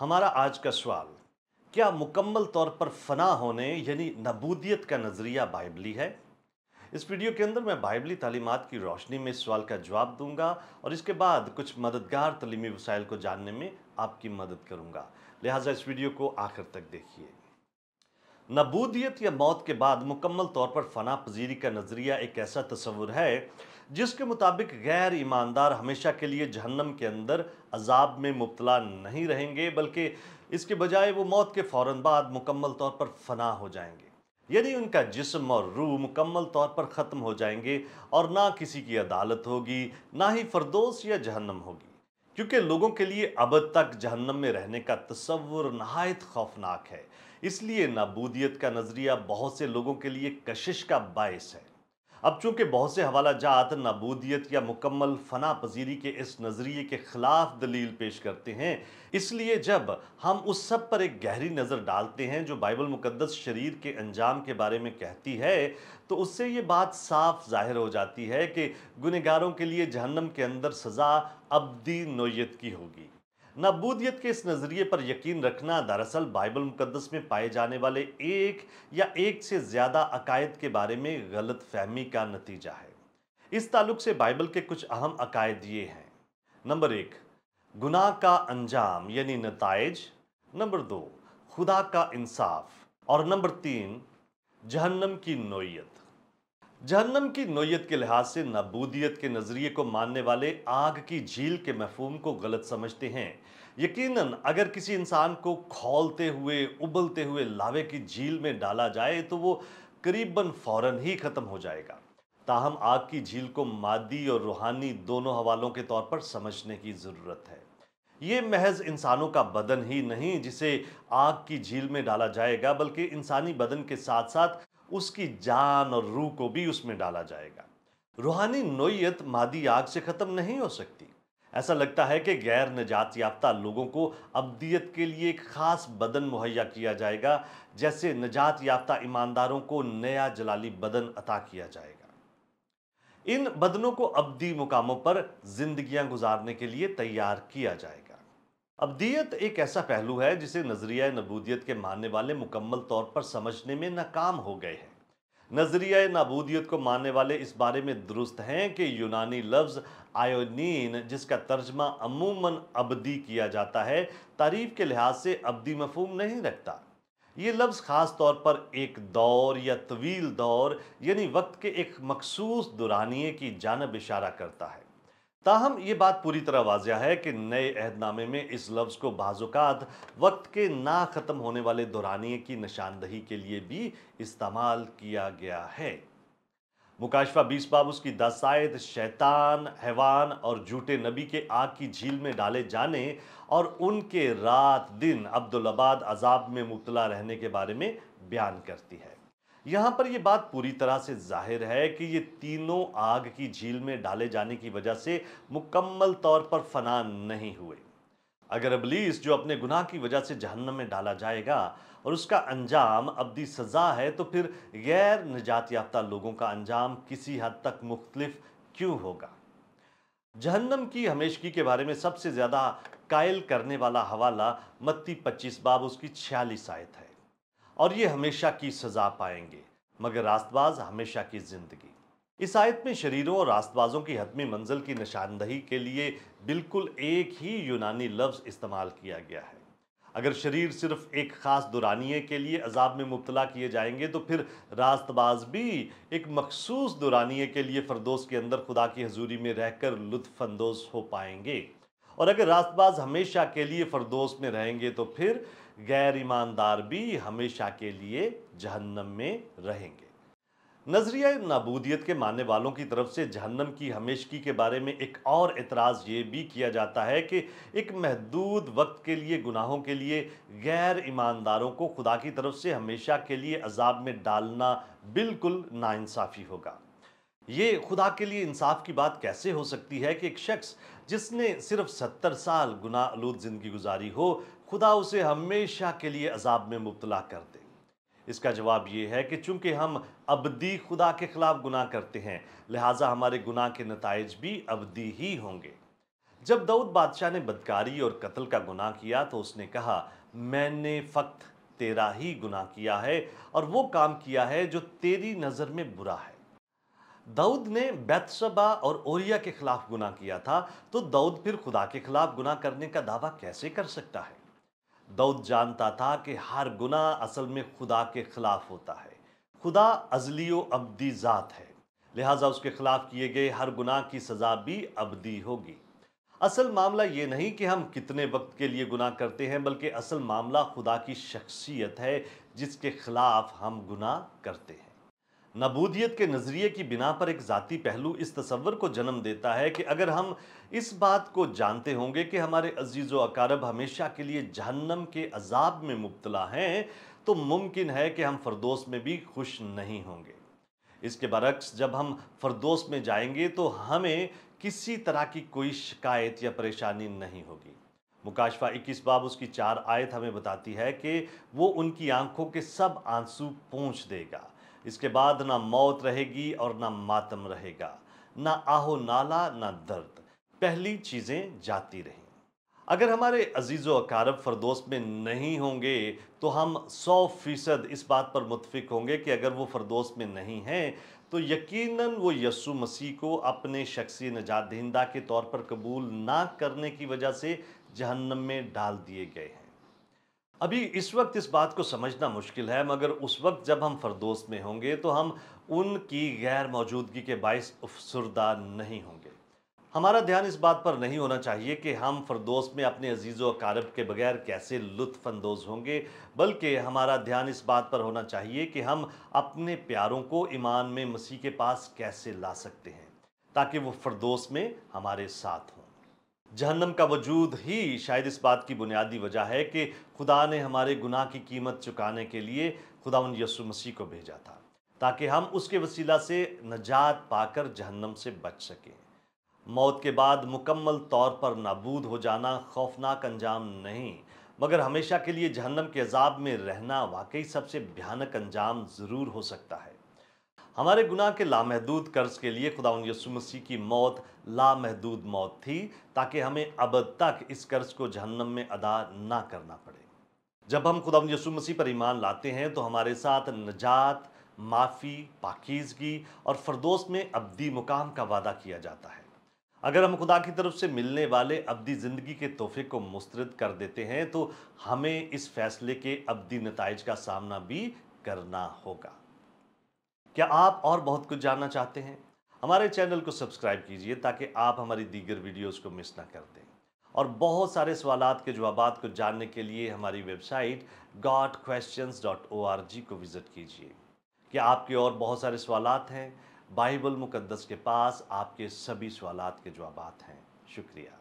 हमारा आज का सवाल, क्या मुकम्मल तौर पर फना होने यानी नबूदियत का नजरिया बाइबली है? इस वीडियो के अंदर मैं बाइबली तालीमात की रोशनी में इस सवाल का जवाब दूंगा और इसके बाद कुछ मददगार तलीमी वसाइल को जानने में आपकी मदद करूंगा। लिहाजा इस वीडियो को आखिर तक देखिए। नबूदियत या मौत के बाद मुकम्मल तौर पर फना पजीरी का नजरिया एक ऐसा तस्वुर है जिसके मुताबिक गैर ईमानदार हमेशा के लिए जहन्नम के अंदर अजाब में मुब्तला नहीं रहेंगे, बल्कि इसके बजाय वो मौत के फौरन बाद मुकम्मल तौर पर फना हो जाएंगे। यानी उनका जिस्म और रूह मुकम्मल तौर पर ख़त्म हो जाएंगे और ना किसी की अदालत होगी, ना ही फरदोस या जहन्नम होगी, क्योंकि लोगों के लिए अब तक जहन्नम में रहने का तस्वुर नहायत खौफनाक है। इसलिए नाबूदियत का नजरिया बहुत से लोगों के लिए कशिश का बायस है। अब चूंकि बहुत से हवाला जात नाबूदियत या मुकम्मल फना पजीरी के इस नजरिए के खिलाफ दलील पेश करते हैं, इसलिए जब हम उस सब पर एक गहरी नज़र डालते हैं जो बाइबल मुकद्दस शरीर के अंजाम के बारे में कहती है, तो उससे ये बात साफ जाहिर हो जाती है कि गुनहगारों के लिए जहन्नम के अंदर सज़ा अब्दी नोयत की होगी। नबूदियत के इस नज़रिए पर यकीन रखना दरअसल बाइबल मुकद्दस में पाए जाने वाले एक या एक से ज़्यादा अकायद के बारे में गलत फहमी का नतीजा है। इस ताल्लुक से बाइबल के कुछ अहम अकायद ये हैं। नंबर एक, गुनाह का अंजाम यानी नताइज। नंबर दो, खुदा का इंसाफ। और नंबर तीन, जहन्नम की नोयत। जहन्नम की नोयत के लिहाज से नबूदियत के नजरिए को मानने वाले आग की झील के मफहूम को गलत समझते हैं। यकीनन अगर किसी इंसान को खौलते हुए उबलते हुए लावे की झील में डाला जाए तो वो करीबन फौरन ही खत्म हो जाएगा। ताहम आग की झील को मादी और रूहानी दोनों हवालों के तौर पर समझने की जरूरत है। ये महज इंसानों का बदन ही नहीं जिसे आग की झील में डाला जाएगा, बल्कि इंसानी बदन के साथ साथ उसकी जान और रूह को भी उसमें डाला जाएगा। रूहानी नोयत मादी आग से खत्म नहीं हो सकती। ऐसा लगता है कि गैर निजात याफ्ता लोगों को अब्दियत के लिए एक खास बदन मुहैया किया जाएगा, जैसे निजात याफ्ता ईमानदारों को नया जलाली बदन अता किया जाएगा। इन बदनों को अब्दी मुकामों पर जिंदगियां गुजारने के लिए तैयार किया जाएगा। अब्दियत एक ऐसा पहलू है जिसे नजरिया नबूदियत के मानने वाले मुकम्मल तौर पर समझने में नाकाम हो गए हैं। नजरिया नबूदियत को मानने वाले इस बारे में दुरुस्त हैं कि यूनानी लफ्ज आयोनीन, जिसका तर्जमा अमूमन अबदी किया जाता है, तारीफ के लिहाज से अब्दी मफहूम नहीं रखता। ये लफ्ज़ ख़ास तौर पर एक दौर या तवील दौर यानी वक्त के एक मखसूस दुरानिये की जानब इशारा करता है। ताहम ये बात पूरी तरह वाज़िया है कि नए अहदनामे में इस लफ्ज़ को बाज़ात वक्त के ना ख़त्म होने वाले दुरानिये की निशानदही के लिए भी इस्तेमाल किया गया है। मुकाशफा 20 बाब उसकी 10 आयत शैतान, हैवान और झूठे नबी के आग की झील में डाले जाने और उनके रात दिन अब्दुलआबाद अजाब में मुब्तला रहने के बारे में बयान करती है। यहाँ पर यह बात पूरी तरह से जाहिर है कि ये तीनों आग की झील में डाले जाने की वजह से मुकम्मल तौर पर फना नहीं हुए। अगर इब्लीस जो अपने गुनाह की वजह से जहन्नम में डाला जाएगा और उसका अंजाम अब्दी सज़ा है, तो फिर गैर निजात याफ्ता लोगों का अंजाम किसी हद तक मुख्तलिफ क्यों होगा? जहन्नम की हमेशगी के बारे में सबसे ज़्यादा कायल करने वाला हवाला मत्ती 25 बाब उसकी 46 आयत है। और ये हमेशा की सज़ा पाएंगे, मगर रास्तबाज हमेशा की ज़िंदगी। इस आयत में शरीरों और रास्तबाजों की हतमी मंजिल की निशानदही के लिए बिल्कुल एक ही यूनानी लफ्ज़ इस्तेमाल किया गया है। अगर शरीर सिर्फ एक ख़ास दुरानिये के लिए अजाब में मुब्तला किए जाएंगे, तो फिर रास्तबाज भी एक मखसूस दुरानिये के लिए फरदोस के अंदर खुदा की हजूरी में रहकर लुत्फ़अंदोज़ हो पाएंगे। और अगर रास्तबाज हमेशा के लिए फरदोस में रहेंगे, तो फिर गैर ईमानदार भी हमेशा के लिए जहन्नम में रहेंगे। नजरिया नाबूदियत के मानने वालों की तरफ से जहन्नम की हमेशगी के बारे में एक और एतराज़ ये भी किया जाता है कि एक महदूद वक्त के लिए गुनाहों के लिए गैर ईमानदारों को खुदा की तरफ से हमेशा के लिए अजाब में डालना बिल्कुल नाइंसाफ़ी होगा। ये खुदा के लिए इंसाफ की बात कैसे हो सकती है कि एक शख्स जिसने सिर्फ 70 साल गुनाह आलूद ज़िंदगी गुजारी हो, खुदा उसे हमेशा के लिए अजाब में मुब्तला कर दे? इसका जवाब ये है कि चूंकि हम अबदी खुदा के खिलाफ गुनाह करते हैं, लिहाजा हमारे गुनाह के नताइज भी अबदी ही होंगे। जब दाऊद बादशाह ने बदकारी और कत्ल का गुनाह किया तो उसने कहा, मैंने फक्त तेरा ही गुनाह किया है और वो काम किया है जो तेरी नजर में बुरा है। दाऊद ने बैतशबा और ओरिया के खिलाफ गुनाह किया था, तो दाऊद फिर खुदा के खिलाफ गुनाह करने का दावा कैसे कर सकता है? दाऊद जानता था कि हर गुनाह असल में खुदा के खिलाफ होता है। खुदा अज़लियो अब्दी ज़ात है, लिहाजा उसके खिलाफ किए गए हर गुनाह की सज़ा भी अब्दी होगी। असल मामला ये नहीं कि हम कितने वक्त के लिए गुनाह करते हैं, बल्कि असल मामला खुदा की शख्सियत है जिसके खिलाफ हम गुनाह करते हैं। नबूदियत के नज़रिए की बिना पर एक ज़ाती पहलू इस तसव्वुर को जन्म देता है कि अगर हम इस बात को जानते होंगे कि हमारे अजीज़ व अकारब हमेशा के लिए जहन्नम के अजाब में मुब्तला हैं, तो मुमकिन है कि हम फरदौस में भी खुश नहीं होंगे। इसके बरक्स जब हम फरदौस में जाएंगे तो हमें किसी तरह की कोई शिकायत या परेशानी नहीं होगी। मुकाशफा 21 बाब उसकी 4 आयत हमें बताती है कि वो उनकी आंखों के सब आंसू पोंछ देगा। इसके बाद ना मौत रहेगी और ना मातम रहेगा, ना आहो नाला ना दर्द, पहली चीजें जाती रहीं। अगर हमारे अजीज़ व अकारब फरदौस में नहीं होंगे तो हम 100% इस बात पर मुत्फिक होंगे कि अगर वो फरदौस में नहीं हैं तो यकीनन वो यस्सु मसीह को अपने शख्सी नजात दहिंदा के तौर पर कबूल ना करने की वजह से जहन्नम में डाल दिए गए हैं। अभी इस वक्त इस बात को समझना मुश्किल है, मगर उस वक्त जब हम फरदौस में होंगे तो हम उनकी गैर मौजूदगी के बाइस अफसरदा नहीं होंगे। हमारा ध्यान इस बात पर नहीं होना चाहिए कि हम फरदौस में अपने अजीज़ व अकारब के बगैर कैसे लुत्फ़ अंदोज़ होंगे, बल्कि हमारा ध्यान इस बात पर होना चाहिए कि हम अपने प्यारों को ईमान में मसीह के पास कैसे ला सकते हैं, ताकि वो फरदौस में हमारे साथ हों। जहन्नम का वजूद ही शायद इस बात की बुनियादी वजह है कि खुदा ने हमारे गुनाह की कीमत चुकाने के लिए खुदावंद यीशु मसीह को भेजा था, ताकि हम उसके वसीला से नजात पाकर जहन्नम से बच सकें। मौत के बाद मुकम्मल तौर पर नाबूद हो जाना खौफनाक अंजाम नहीं, मगर हमेशा के लिए जहन्नम के अजाब में रहना वाकई सबसे भयानक अंजाम ज़रूर हो सकता है। हमारे गुनाह के लामहदूद कर्ज के लिए खुदावंद यीशु मसीह की मौत लामहदूद मौत थी, ताकि हमें अब तक इस कर्ज को जहन्नम में अदा ना करना पड़े। जब हम खुदावंद यीशु मसीह पर ईमान लाते हैं तो हमारे साथ नजात, माफ़ी, पाकीज़गी और फरदौस में अब्दी मुकाम का वादा किया जाता है। अगर हम खुदा की तरफ से मिलने वाले अब्दी ज़िंदगी के तोहफे को मुस्तरद कर देते हैं तो हमें इस फैसले के अब्दी नताइज का सामना भी करना होगा। क्या आप और बहुत कुछ जानना चाहते हैं? हमारे चैनल को सब्सक्राइब कीजिए ताकि आप हमारी दीगर वीडियोस को मिस ना कर दें। और बहुत सारे सवालात के जवाबात को जानने के लिए हमारी वेबसाइट godquestions.org को विज़िट कीजिए। क्या आपके और बहुत सारे सवालात हैं? बाइबल मुकद्दस के पास आपके सभी सवालात के जवाबात हैं। शुक्रिया।